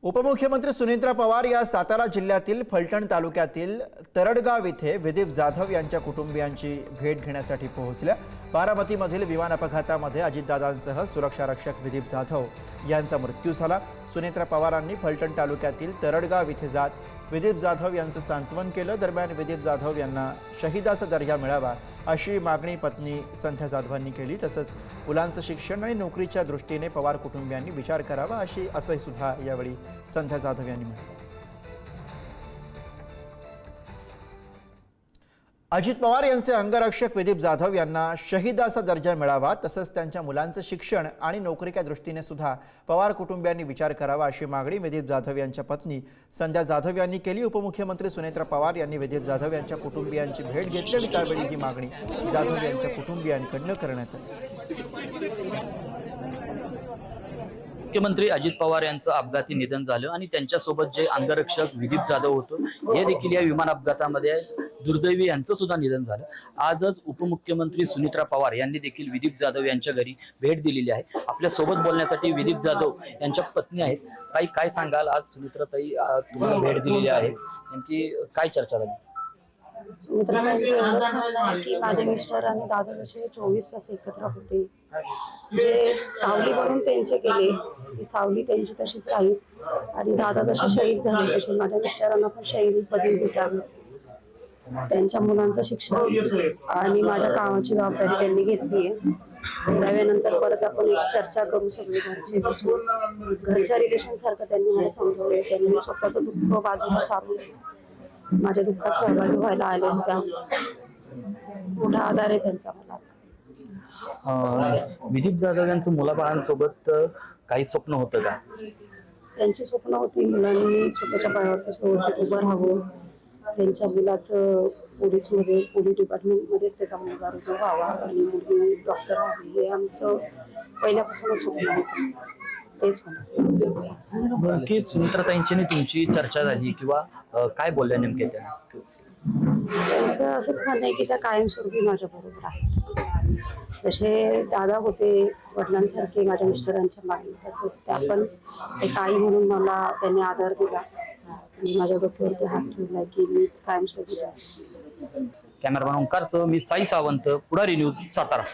उपमुख्यमंत्री सुनेत्रा पवार या सातारा जिल्ह्यातील फलटण तालुक्यातील तरडगाव येथे विदीप जाधव यांच्या कुटुंबियांची भेट घेण्यासाठी पोहोचल्या। बारामतीमधील विमान अपघातामध्ये अजितदादांसह सुरक्षा रक्षक विदीप जाधव यांचा मृत्यू झाला। सुनेत्रा पवारांनी फलटण तालुक्यातील तरडगाव येथे जात विदीप जाधव यांचं सांत्वन केलं। दरम्यान विदीप जाधव यांना शहीदाचा दर्जा मिळावा अशी मागणी पत्नी संध्या जाधवांनी केली। तसंच मुलांचं शिक्षण आणि नोकरीच्या दृष्टीने पवार कुटुंबियांनी विचार करावा असंही सुद्धा यावेळी संध्या जाधव यांनी म्हटलं। अजित पवार यांचे अंगरक्षक विदीप जाधव यांना शहीदाचा दर्जा मिळावा तसंच त्यांच्या मुलांचं शिक्षण आणि नोकरीच्या दृष्टीने सुद्धा पवार कुटुंबियांनी विचार करावा अशी मागणी विदीप जाधव यांच्या पत्नी संध्या जाधव यांनी केली। उपमुख्यमंत्री सुनेत्रा पवार यांनी विदीप जाधव यांच्या कुटुंबियांची भेट घेतली आणि त्यावेळी ही मागणी जाधव यांच्या कुटुंबियांकडून करण्यात आली। मुख्यमंत्री अजित पवार यांचं अपघाती निधन झालं आणि त्यांच्यासोबत जे अंगरक्षक विदीप जाधव होतं हे देखील या विमान अपघातामध्ये दुर्दैवी यांचं सुद्धा निधन झालं। आजच उपमुख्यमंत्री सुनेत्रा पवार यांनी देखील विदीप जाधव यांच्या घरी भेट दिलेली आहे। आपल्या सोबत बोलण्यासाठी विदीप जाधव यांच्या पत्नी आहेत। काय सांगाल, आज सुनेत्राताई तुम्हाला भेट दिलेली आहे, नेमकी काय चर्चा झाली? की माझे मिस्टर आणि दादा जसे 24 तास एकत्र होते, जे सावली बनून त्यांचे केले ती सावली त्यांची तशीच राहील आणि दादा जसे शहीद झाले तसे माझ्या मिस्टरांना पण शहीद पदवी भेटावी। त्यांच्या मुलांचं शिक्षण आणि माझ्या कामाची जबाबदारी त्यांनी घेतली आहे। त्यावेळेनंतर परत आपण एक चर्चा करू, सगळे घरचे बसून घरच्या रिलेशन सारखं त्यांनी मला समजवले। त्यांनी स्वतःचं दुःख बाजूला सारून माझ्या दुःखात सहभागी व्हायला आले। त्या मोठा आधार आहे त्यांचा मला। विदीप जाधव यांचं मुलाबाळांसोबत काही स्वप्न होतं का? त्यांची स्वप्न होती मुलांनी स्वतःच्या पायावर व्यवस्थित उभं राहावं, त्यांच्या मुलाचं पोलीस डिपार्टमेंटमध्येच त्याचा मुलगा रुजू व्हावा आणि मुलगी डॉक्टर व्हावी, हे आमचं पहिल्यापासूनच स्वप्न होतं। तेच की सुनेत्राताईंची तुमची चर्चा झाली किंवा काय बोलल्या नेमके? त्यांचं असंच म्हणणं आहे की त्या कायमस्वरूपी माझ्या बरोबर आहे। जसे दादा होते वडिलांसारखे माझ्या मिस्टरांच्या मागे, तसंच त्या पण एक आई म्हणून मला त्यांनी आधार दिला आणि माझ्या डोक्यावरती हात ठेवला की मी कायमस्वरूपी आहे। कॅमेरामॅन ओंकारसह मी साई सावंत, पुढारी न्यूज, सातारा।